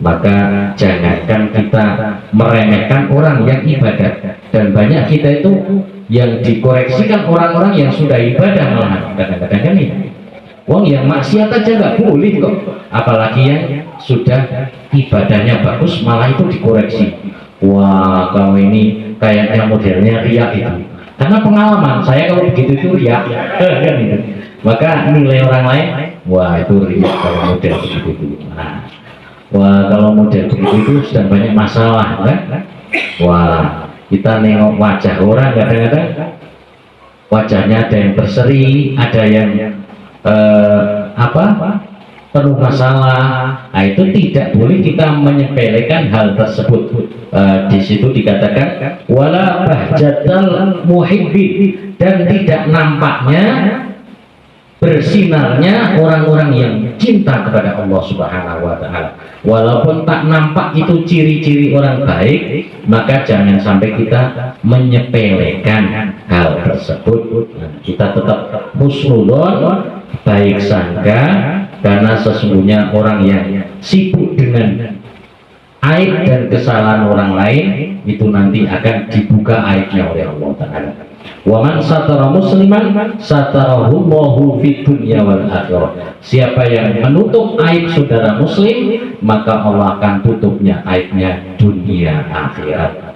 Maka jangankan kita meremehkan orang yang ibadah, dan banyak kita itu yang dikoreksikan orang-orang yang sudah ibadah malah kadang-kadang kan ini. Wong yang maksiat aja nggak boleh kok, apalagi yang sudah ibadahnya bagus malah itu dikoreksi. Wah, kamu ini kayaknya modelnya riak itu. Karena pengalaman saya kalau begitu itu riak, kan itu. Maka nilai orang lain, wah itu riak kalau model begitu itu. Nah, wah kalau model begitu itu sudah banyak masalah, kan? Wah, kita nengok wajah orang kadang-kadang wajahnya ada yang berseri, ada yang penuh masalah. Nah, itu tidak boleh kita menyepelekan hal tersebut. Di situ dikatakan wala bahjatal muhibbi, dan tidak nampaknya bersinarnya orang-orang yang cinta kepada Allah Subhanahu wa Ta'ala. Walaupun tak nampak itu ciri-ciri orang baik, maka jangan sampai kita menyepelekan hal tersebut. Kita tetap husnuzon, baik sangka, karena sesungguhnya orang yang sibuk dengan aib dan kesalahan orang lain itu nanti akan dibuka aibnya oleh Allah Ta'ala. Wa man satara musliman satarahu Allahu fid dunya wal akhirah. Siapa yang menutup aib saudara muslim, maka Allah akan tutupnya aibnya dunia akhirat.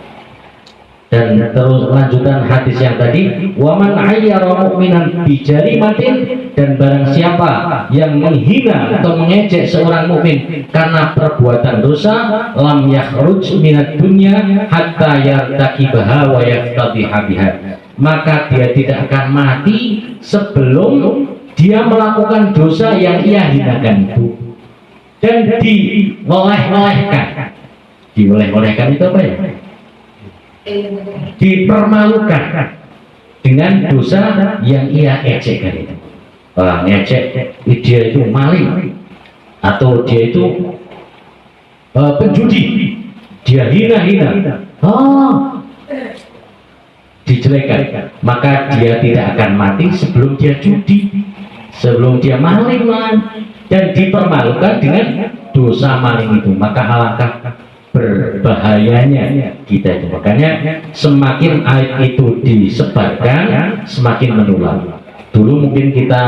Dan terus lanjutan hadis yang tadi, wa man ayyara mu'minan bi jarimatin, dan barang siapa yang menghina atau mengejek seorang mukmin karena perbuatan dosa, lam yakhruj minad dunya hatta yartakibaha wa yaftadiha biha, maka dia tidak akan mati sebelum dia melakukan dosa yang ia hinakan itu, dan dioleh-olehkan. Dioleh-olehkan itu apa ya? Dipermalukan dengan dosa yang ia ejekkan itu. Ngejek dia itu maling, atau dia itu penjudi, dia hina-hina, dijelekan, maka dia tidak akan mati sebelum dia judi, sebelum dia maling, dan dipermalukan dengan dosa maling itu. Maka alangkah berbahayanya kita itu. Makanya semakin aib itu disebarkan, semakin menular. Dulu mungkin kita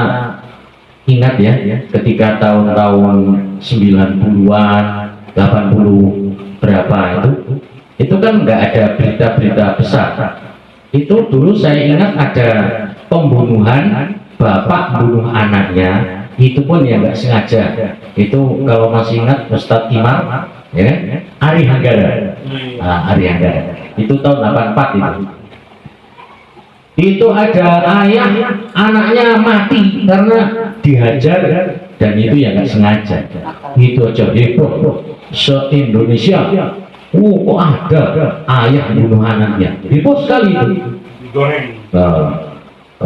ingat ya, ketika tahun-tahun 90-an, 80 berapa itu kan nggak ada berita-berita besar. Itu dulu saya ingat ada pembunuhan, bapak bunuh anaknya, itu pun ya nggak sengaja. Itu kalau masih ingat Ustadz Imam, ya, Ari Hanggara. Ari Hanggara itu tahun 84 itu. Itu ada ayah anaknya mati karena dihajar, dan itu ya nggak sengaja. Itu aja heboh se-Indonesia. Kok ada ayah bunuh anaknya? Heboh sekali itu.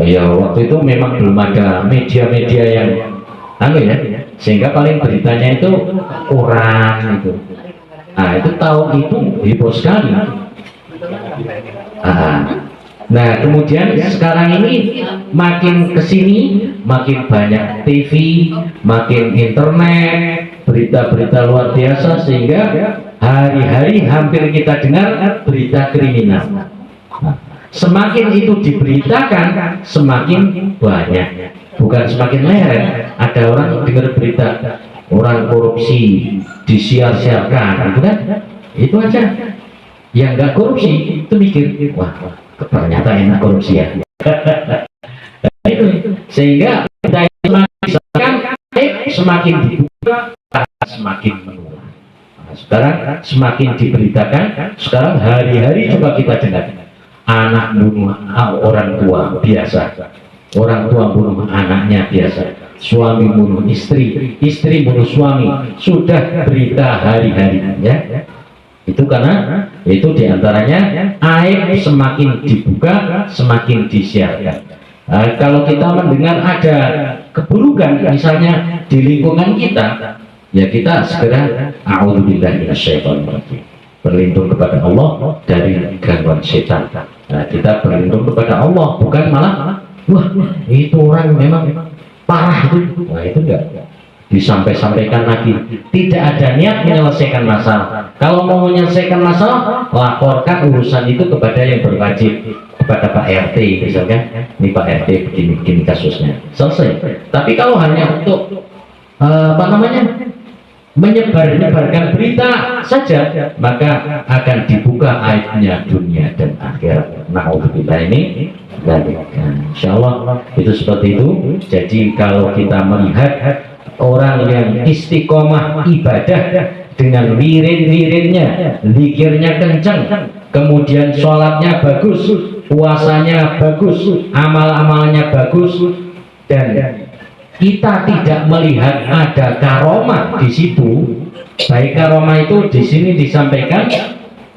Ya waktu itu memang belum ada media-media yang ya, sehingga paling beritanya itu koran itu. Nah itu tahun itu heboh sekali. Nah kemudian sekarang ini makin kesini makin banyak TV, makin internet, berita-berita luar biasa, sehingga hari-hari hampir kita dengar berita kriminal. Semakin itu diberitakan, semakin banyak, bukan semakin leret. Ada orang dengar berita orang korupsi disiar-siarkan, gitu kan? Itu aja. Yang nggak korupsi itu mikir, wah ternyata enak korupsi ya. Itu sehingga kita semakin dibuka, semakin menular. Sekarang semakin diberitakan. Sekarang hari-hari coba kita dengar, anak bunuh orang tua biasa, orang tua bunuh anaknya biasa, suami bunuh istri, istri bunuh suami, sudah berita hari-hari ya. Itu karena itu diantaranya aib semakin dibuka, semakin disiarkan. Kalau kita mendengar ada keburukan misalnya di lingkungan kita, ya kita segera a'udzubillahi minasyaitonirrajim, berlindung kepada Allah dari gangguan setan. Nah, kita berlindung kepada Allah, bukan malah wah itu orang memang parah itu. Wah itu enggak. disampaikan lagi. Tidak ada niat menyelesaikan masalah. Kalau mau menyelesaikan masalah, laporkan urusan itu kepada yang berwajib, kepada Pak RT misalkan. Ini Pak RT begini kasusnya, selesai. Tapi kalau hanya untuk menyebarkan berita saja, maka akan dibuka aibnya dunia dan akhirat. Na'udzubillah ini. Dan insyaallah itu seperti itu. Jadi kalau kita melihat orang yang istiqomah ibadah dengan wirid-wiridnya, zikirnya kencang, kemudian sholatnya bagus, puasanya bagus, amal-amalnya bagus, dan kita tidak melihat ada karomah di situ. Baik karomah itu di sini disampaikan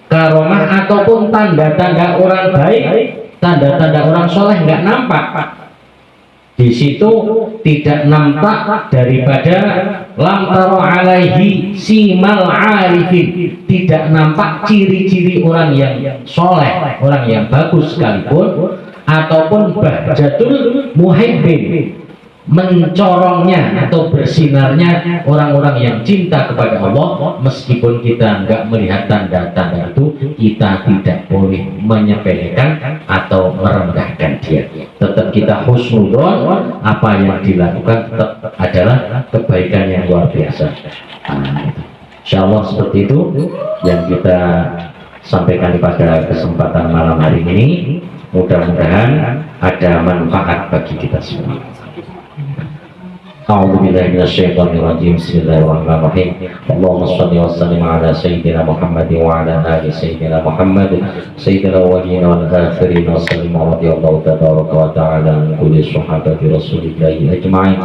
karomah ataupun tanda-tanda orang baik, tanda-tanda orang soleh nggak nampak. Di situ tidak nampak daripada lam taro alaihi simal arifin, tidak nampak ciri-ciri orang yang soleh, orang yang bagus sekalipun, ataupun bahjatul muhibbin, mencorongnya atau bersinarnya orang-orang yang cinta kepada Allah. Meskipun kita nggak melihat tanda-tanda itu, kita tidak boleh menyepelekan atau merendahkan dia. Tetap kita husnudon, apa yang dilakukan tetap adalah kebaikan yang luar biasa. Insya Allah seperti itu yang kita sampaikan pada kesempatan malam hari ini. Mudah-mudahan ada manfaat bagi kita semua. أعوذ بالله من الشيطان الرجيم بسم الله الرحمن الرحيم اللهم صل وسلم على سيدنا محمد وعلى آل سيدنا محمد سيد الأولين والآخرين وسلم رضي الله تبارك وتعالى عن كل صحابة رسول الله أجمعين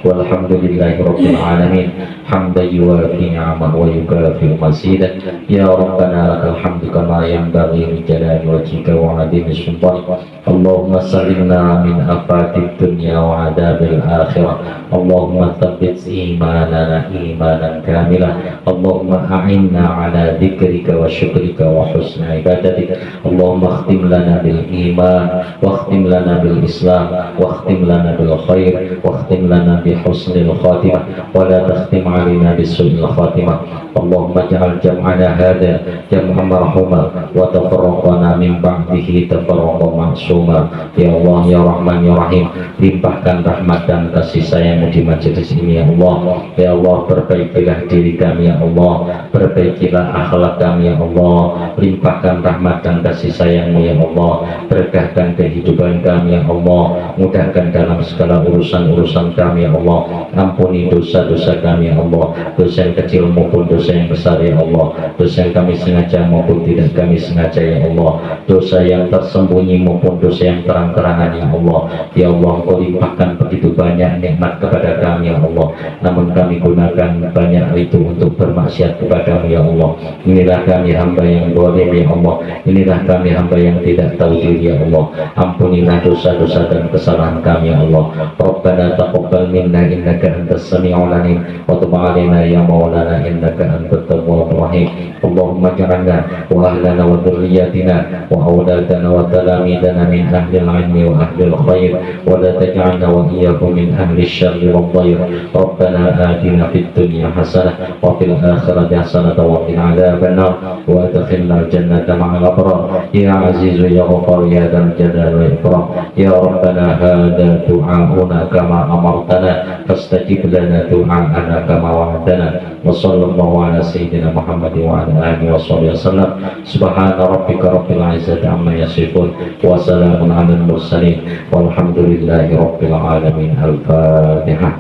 والحمد لله رب العالمين حمدا يوافي نعمه ويكافئ مزيدا يا ربنا لك الحمد كما ينبغي لجلال وجهك وعظيم سلطانك اللهم سلمنا من آفات الدنيا وعذاب الآخرة اللهم ثبت إيماننا إيمانا كاملا اللهم أعنا على ذكرك وشكرك وحسن عبادتك اللهم اختم لنا بالإيمان واختم لنا بالإسلام واختم لنا بالخير واختم لنا بحسن الخاتمة ولا تختم علينا بسوء الخاتمة اللهم اجعل جمعنا هذا جمعا مرحوما وتفرقنا من بعده تفرقا معصوما يا الله يا رحمن يا رحيم limpahkan rahmat dan kasih sayang di majelis ini ya Allah. Ya Allah, perbaikilah diri kami ya Allah, perbaikilah akhlak kami ya Allah, limpahkan rahmat dan kasih sayang-Mu ya Allah, berkahkan kehidupan kami ya Allah, mudahkan dalam segala urusan-urusan kami ya Allah, ampuni dosa-dosa kami ya Allah, dosa yang kecil maupun dosa yang besar ya Allah, dosa yang kami sengaja maupun tidak kami sengaja ya Allah, dosa yang tersembunyi maupun dosa yang terang-terangan ya Allah. Ya Allah, Engkau limpahkan begitu banyak nikmat kepada kami ya Allah, namun kami gunakan banyak itu untuk bermaksiat kepadamu ya Allah. Inilah kami hamba yang zalim ya Allah, inilah kami hamba yang tidak tahu diri ya Allah. Ampunilah dosa-dosa dan kesalahan kami ya Allah. Rabbana taqabbal minna innaka antas sami'ul alim wa tub 'alaina ya maulana innaka antat tawwabur rahim. Allahumma ij'alna wa ahlana wa dhurriyyatina wa awladana wa talamidana min ahlil 'ilmi wa ahlil khair wa la taj'alna wa iyyahum min ahli syarri wal dhayr. Rabbana atina fid dunya hasanah wa fil akhirati hasanah wa qina adzabannar wa adkhilna al-jannata ma'al abrar ya azizu ya ghafar ya dzal jalali wal ikram ya rabbana hadza du'auna kama amartana fastajib lana du'aana kama wa'adtana wa sallallahu ala sayyidina Muhammad wa ala alihi wa sahbihi wasallam subhana rabbika rabbil izzati amma yasifun wa salamun alal mursalin walhamdulillahi rabbil alamin. Al-Fatihah.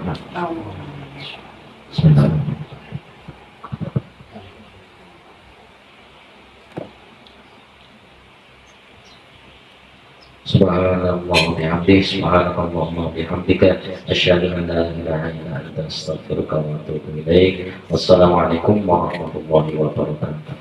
Bismillah. Subhanallah bihamdihi subhanakallahumma bihamdika asyhadu an la ilaha illa anta astaghfiruka wa atubu ilaik. Wassalamualaikum warahmatullahi wabarakatuh.